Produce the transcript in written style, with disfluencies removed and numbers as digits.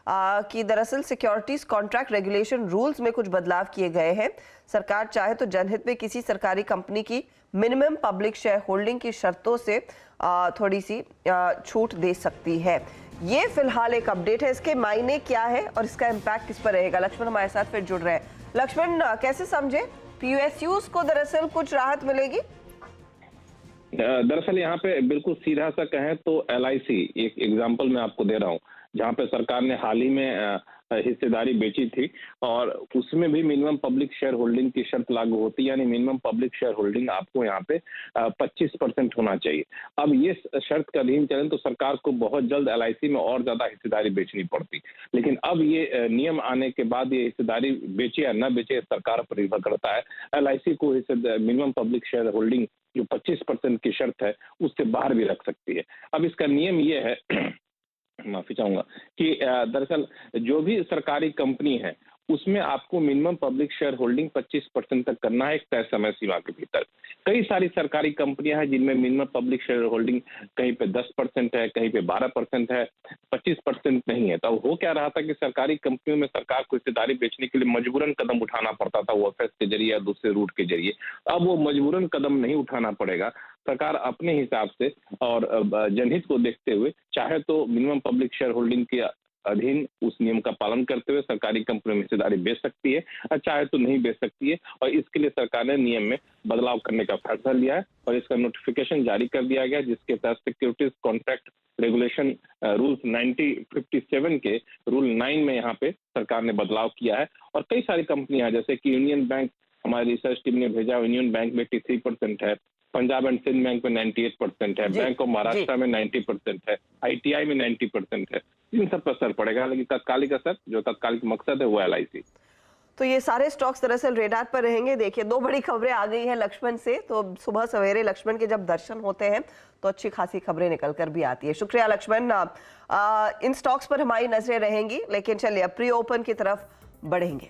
कि दरअसल securities contract regulation rules में कुछ बदलाव किए गए हैं। सरकार चाहे तो जनहित में किसी सरकारी कंपनी की मिनिमम पब्लिक शेयर होल्डिंग की शर्तों से थोड़ी सी छूट दे सकती है। ये फिलहाल एक अपडेट है। इसके मायने क्या है और इसका इम्पैक्ट किस पर रहेगा? लक्ष्मण हमारे साथ फिर जुड़ रहे हैं। लक्ष्मण, कैसे समझे, पीयूएसयूज को दरअसल कुछ राहत मिलेगी? दरअसल यहाँ पे बिल्कुल सीधा सा कहें तो एलआईसी, एक एग्जांपल मैं आपको दे रहा हूँ, जहाँ पे सरकार ने हाल ही में हिस्सेदारी बेची थी और उसमें भी मिनिमम पब्लिक शेयर होल्डिंग की शर्त लागू होती है, यानी मिनिमम पब्लिक शेयर होल्डिंग आपको यहाँ पे 25% होना चाहिए। अब ये शर्त का अधीन चलन तो सरकार को बहुत जल्द एलआईसी में और ज्यादा हिस्सेदारी बेचनी पड़ती, लेकिन अब ये नियम आने के बाद ये हिस्सेदारी बेचे या न बेचे सरकार पर निर्भर करता है। एलआईसी को मिनिमम पब्लिक शेयर होल्डिंग जो 25% की शर्त है उससे बाहर भी रख सकती है। अब इसका नियम ये है माफी चाहूंगा कि दरअसल जो भी सरकारी कंपनी है उसमें आपको मिनिमम पब्लिक शेयर होल्डिंग 25% तक करना है एक तय समय सीमा के भीतर। कई सारी सरकारी कंपनियां हैं जिनमें मिनिमम पब्लिक शेयर होल्डिंग कहीं पे 10% है, कहीं पे 12% है, 25% नहीं है। तो अब हो क्या रहा था कि सरकारी कंपनियों में सरकार को हिस्सेदारी बेचने के लिए मजबूरन कदम उठाना पड़ता था, वो एफएस के जरिए या दूसरे रूट के जरिए। अब वो मजबूरन कदम नहीं उठाना पड़ेगा। सरकार अपने हिसाब से और जनहित को देखते हुए चाहे तो मिनिमम पब्लिक शेयर होल्डिंग के अधीन उस नियम का पालन करते हुए सरकारी कंपनियों में हिस्सेदारी बेच सकती है और चाहे तो नहीं बेच सकती है। और इसके लिए सरकार ने नियम में बदलाव करने का फैसला लिया है और इसका नोटिफिकेशन जारी कर दिया गया, जिसके तहत सिक्योरिटीज कॉन्ट्रैक्ट रेगुलेशन रूल्स 1957 के रूल 9 में यहाँ पे सरकार ने बदलाव किया है। और कई सारी कंपनियां जैसे कि यूनियन बैंक, हमारी रिसर्च टीम ने भेजा, यूनियन बैंक में 83% है, पंजाब एंड सिंध बैंक में 98% है, बैंक ऑफ महाराष्ट्र में 90% है, आईटीआई में 90% है। इन सब पर असर पड़ेगा, लेकिन तत्कालिक असर जो तत्कालिक मकसद है वो एलआईसी। तो ये सारे स्टॉक्स दरअसल रेडार पर रहेंगे। देखिए, दो बड़ी खबरें आ गई हैं लक्ष्मण से, तो सुबह सवेरे लक्ष्मण के जब दर्शन होते हैं तो अच्छी खासी खबरें निकल कर भी आती है। शुक्रिया लक्ष्मण। इन स्टॉक्स पर हमारी नजरें रहेंगी, लेकिन चलिए अब प्री ओपन की तरफ बढ़ेंगे।